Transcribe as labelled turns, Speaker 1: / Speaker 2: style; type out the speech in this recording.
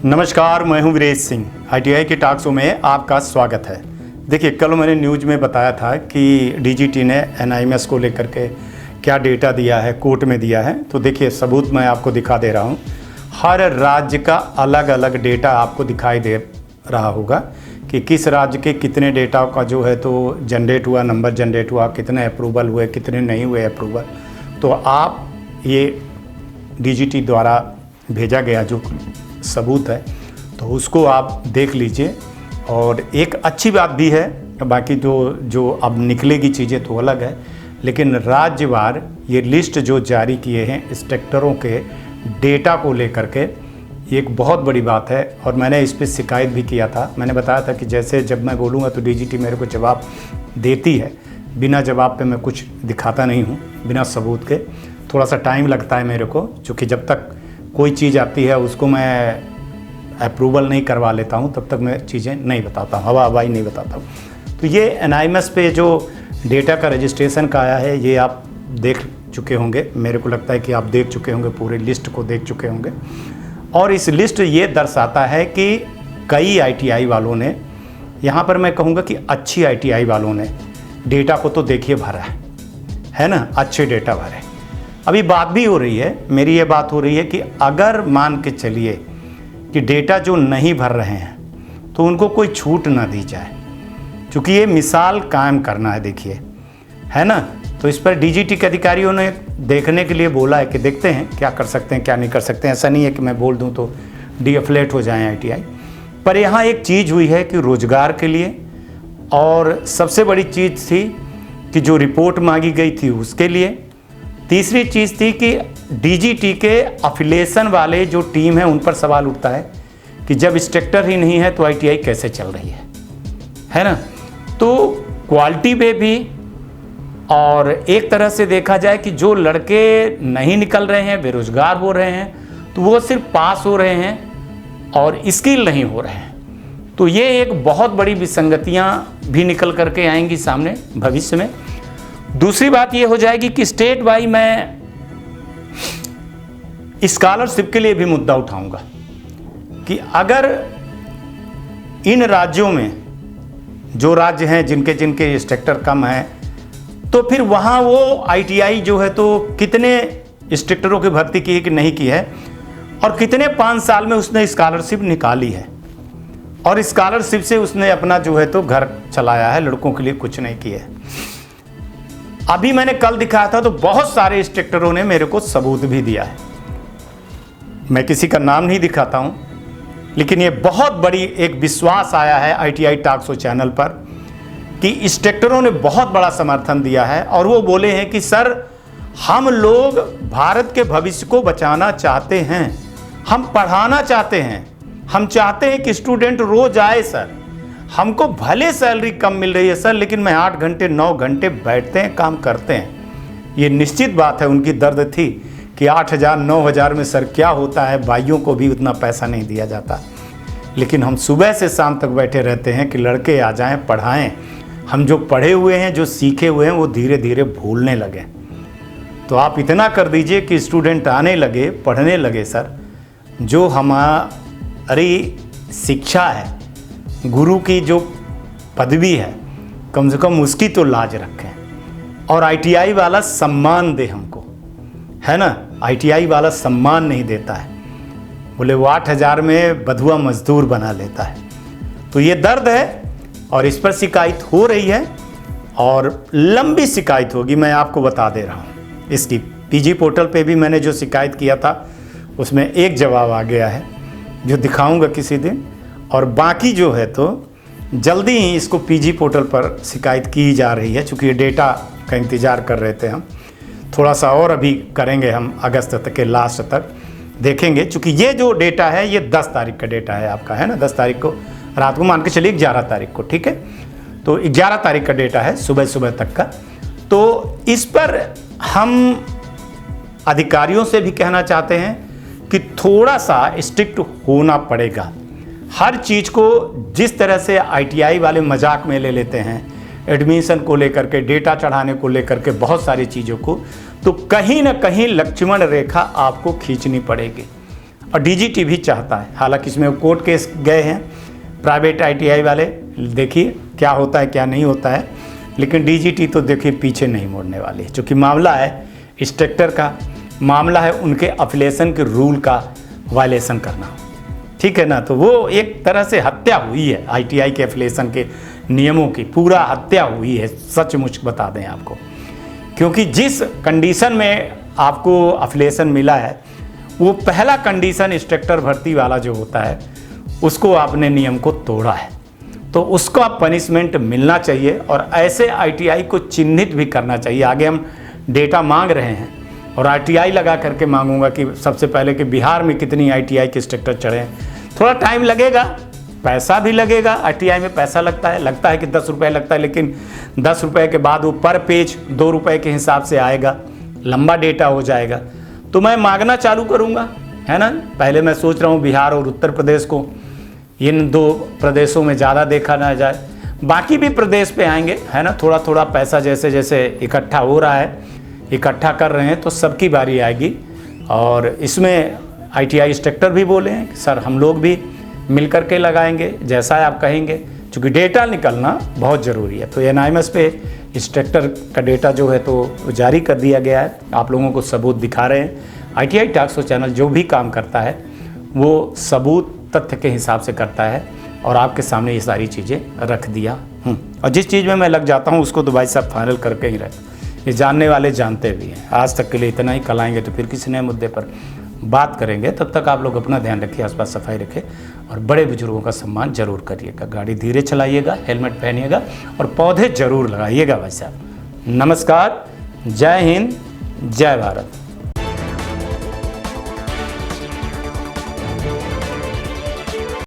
Speaker 1: नमस्कार, मैं हूं वीरेश सिंह। ITI के टॉक शो में आपका स्वागत है। देखिए, कल मैंने न्यूज़ में बताया था कि DGT ने NIMS को लेकर के क्या डेटा दिया है, कोर्ट में दिया है। तो देखिए, सबूत मैं आपको दिखा दे रहा हूं। हर राज्य का अलग अलग डेटा आपको दिखाई दे रहा होगा कि किस राज्य के कितने डेटा का जो है तो जनरेट हुआ, नंबर जनरेट हुआ, कितने अप्रूवल हुए, कितने नहीं हुए अप्रूवल। तो आप ये DGT द्वारा भेजा गया जो सबूत है तो उसको आप देख लीजिए। और एक अच्छी बात भी है, बाकी जो अब निकलेगी चीज़ें तो अलग है, लेकिन राज्यवार ये लिस्ट जो जारी किए हैं इंस्पेक्टरों के डेटा को लेकर के, ये एक बहुत बड़ी बात है। और मैंने इस पर शिकायत भी किया था। मैंने बताया था कि जैसे जब मैं बोलूँगा तो DGT मेरे को जवाब देती है, बिना जवाब पे मैं कुछ दिखाता नहीं हूँ, बिना सबूत के। थोड़ा सा टाइम लगता है मेरे को, क्योंकि जब तक कोई चीज़ आती है उसको मैं अप्रूवल नहीं करवा लेता हूँ तब तक मैं चीज़ें नहीं बताता हूँ, हवाई नहीं बताता हूँ। तो ये NIMS पे जो डेटा का रजिस्ट्रेशन का आया है, ये आप देख चुके होंगे। मेरे को लगता है कि आप देख चुके होंगे, पूरे लिस्ट को देख चुके होंगे। और इस लिस्ट ये दर्शाता है कि कई ITI वालों ने, यहाँ पर मैं कहूँगा कि अच्छी ITI वालों ने डेटा को तो देखिए भरा है ना, अच्छे डेटा भरे। अभी बात भी हो रही है, मेरी ये बात हो रही है कि अगर मान के चलिए कि डेटा जो नहीं भर रहे हैं तो उनको कोई छूट ना दी जाए, क्योंकि ये मिसाल कायम करना है, देखिए, है ना। तो इस पर DGT के अधिकारियों ने देखने के लिए बोला है कि देखते हैं क्या कर सकते हैं, क्या नहीं कर सकते हैं। ऐसा नहीं है कि मैं बोल दूं तो डीएफलेट हो जाएं ITI। पर यहाँ एक चीज़ हुई है कि रोजगार के लिए, और सबसे बड़ी चीज़ थी कि जो रिपोर्ट मांगी गई थी उसके लिए। तीसरी चीज़ थी कि DGT के अफिलिएशन वाले जो टीम है उन पर सवाल उठता है कि जब इंस्ट्रक्टर ही नहीं है तो ITI कैसे चल रही है ना। तो क्वालिटी पे भी, और एक तरह से देखा जाए कि जो लड़के नहीं निकल रहे हैं, बेरोजगार हो रहे हैं, तो वो सिर्फ पास हो रहे हैं और स्किल नहीं हो रहे हैं। तो ये एक बहुत बड़ी विसंगतियाँ भी निकल करके आएंगी सामने भविष्य में। दूसरी बात ये हो जाएगी कि स्टेट वाइज मैं स्कॉलरशिप के लिए भी मुद्दा उठाऊंगा कि अगर इन राज्यों में, जो राज्य हैं जिनके जिनके इंस्ट्रक्टर कम हैं, तो फिर वहाँ वो ITI जो है तो कितने इंस्ट्रक्टरों की भर्ती की है कि नहीं की है, और कितने 5 साल में उसने स्कॉलरशिप निकाली है, और स्कॉलरशिप से उसने अपना जो है तो घर चलाया है, लड़कों के लिए कुछ नहीं किया है। अभी मैंने कल दिखाया था तो बहुत सारे इंस्ट्रक्टरों ने मेरे को सबूत भी दिया है। मैं किसी का नाम नहीं दिखाता हूं, लेकिन ये बहुत बड़ी एक विश्वास आया है ITI टॉक शो चैनल पर कि इंस्ट्रक्टरों ने बहुत बड़ा समर्थन दिया है। और वो बोले हैं कि सर, हम लोग भारत के भविष्य को बचाना चाहते हैं, हम पढ़ाना चाहते हैं, हम चाहते हैं कि स्टूडेंट रोज आए। सर, हमको भले सैलरी कम मिल रही है सर, लेकिन मैं 8 घंटे 9 घंटे बैठते हैं, काम करते हैं। ये निश्चित बात है, उनकी दर्द थी कि 8,000 9,000 में सर क्या होता है, भाइयों को भी उतना पैसा नहीं दिया जाता। लेकिन हम सुबह से शाम तक बैठे रहते हैं कि लड़के आ जाएं, पढ़ाएं। हम जो पढ़े हुए हैं, जो सीखे हुए हैं, वो धीरे धीरे भूलने लगे। तो आप इतना कर दीजिए कि स्टूडेंट आने लगे, पढ़ने लगे। सर, जो हमारी शिक्षा है, गुरु की जो पदवी है, कम से कम उसकी तो लाज रखें। और ITI वाला सम्मान दे हमको, है ना। ITI वाला सम्मान नहीं देता है, बोले वो 8,000 में बधुआ मजदूर बना लेता है। तो ये दर्द है और इस पर शिकायत हो रही है, और लंबी शिकायत होगी, मैं आपको बता दे रहा हूँ। इसकी PG पोर्टल पे भी मैंने जो शिकायत किया था उसमें एक जवाब आ गया है, जो दिखाऊंगा किसी दिन। और बाकी जो है तो जल्दी ही इसको PG पोर्टल पर शिकायत की जा रही है, चूँकि ये डेटा का इंतज़ार कर रहे थे हम। थोड़ा सा और अभी करेंगे हम, अगस्त तक के लास्ट तक देखेंगे, चूँकि ये जो डेटा है ये 10 तारीख का डेटा है आपका, है ना। 10 तारीख को रात को, मान के चलिए 11 तारीख को, ठीक है। तो 11 तारीख का डेटा है, सुबह सुबह तक का। तो इस पर हम अधिकारियों से भी कहना चाहते हैं कि थोड़ा सा स्ट्रिक्ट होना पड़ेगा। हर चीज़ को जिस तरह से ITI वाले मजाक में ले लेते हैं, एडमिशन को लेकर के, डेटा चढ़ाने को लेकर के, बहुत सारी चीज़ों को, तो कहीं ना कहीं लक्ष्मण रेखा आपको खींचनी पड़ेगी। और डीजीटी भी चाहता है। हालांकि इसमें कोर्ट केस गए हैं प्राइवेट ITI वाले, देखिए क्या होता है क्या नहीं होता है, लेकिन डीजीटी तो देखिए पीछे नहीं मोड़ने वाली है। चूँकि मामला है इंस्ट्रक्टर का, मामला है उनके अफिलिएशन के रूल का वायलेशन करना, ठीक है ना। तो वो एक तरह से हत्या हुई है ITI के अफिलिएशन के नियमों की, पूरा हत्या हुई है, सचमुच बता दें आपको। क्योंकि जिस कंडीशन में आपको अफिलिएशन मिला है, वो पहला कंडीशन इंस्ट्रक्टर भर्ती वाला जो होता है, उसको आपने नियम को तोड़ा है, तो उसको आप पनिशमेंट मिलना चाहिए। और ऐसे ITI को चिन्हित भी करना चाहिए। आगे हम डेटा मांग रहे हैं और RTI लगा करके मांगूंगा कि सबसे पहले कि बिहार में कितनी ITI के इंस्ट्रक्टर चढ़े हैं। थोड़ा टाइम लगेगा, पैसा भी लगेगा, RTI में पैसा लगता है कि 10 रुपये लगता है, लेकिन 10 रुपये के बाद वो पर पेज 2 रुपये के हिसाब से आएगा, लंबा डेटा हो जाएगा। तो मैं मांगना चालू करूँगा, है ना। पहले मैं सोच रहा हूँ बिहार और उत्तर प्रदेश को, इन 2 प्रदेशों में ज़्यादा देखा ना जाए, बाकी भी प्रदेश पे आएंगे, है ना। थोड़ा थोड़ा पैसा जैसे जैसे इकट्ठा हो रहा है, इकट्ठा कर रहे हैं, तो सबकी बारी आएगी। और इसमें ITI इंस्ट्रक्टर भी बोले हैं कि सर हम लोग भी मिल कर के लगाएंगे, जैसा आप कहेंगे, क्योंकि डेटा निकलना बहुत ज़रूरी है। तो NIMS पे इंस्ट्रक्टर का डेटा जो है तो जारी कर दिया गया है, आप लोगों को सबूत दिखा रहे हैं। ITI टॉक शो चैनल जो भी काम करता है वो सबूत तथ्य के हिसाब से करता है, और आपके सामने ये सारी चीज़ें रख दिया हूँ। और जिस चीज़ में मैं लग जाता हूँ उसको तो भाई साहब फाइनल करके ही रहता, ये जानने वाले जानते भी हैं। आज तक के लिए इतना ही, कल आएंगे तो फिर किसी नए मुद्दे पर बात करेंगे। तब तक आप लोग अपना ध्यान रखिए, आसपास सफाई रखें और बड़े बुजुर्गों का सम्मान जरूर करिएगा। गाड़ी धीरे चलाइएगा, हेलमेट पहनिएगा और पौधे जरूर लगाइएगा भाई साहब। नमस्कार, जय हिंद, जय भारत।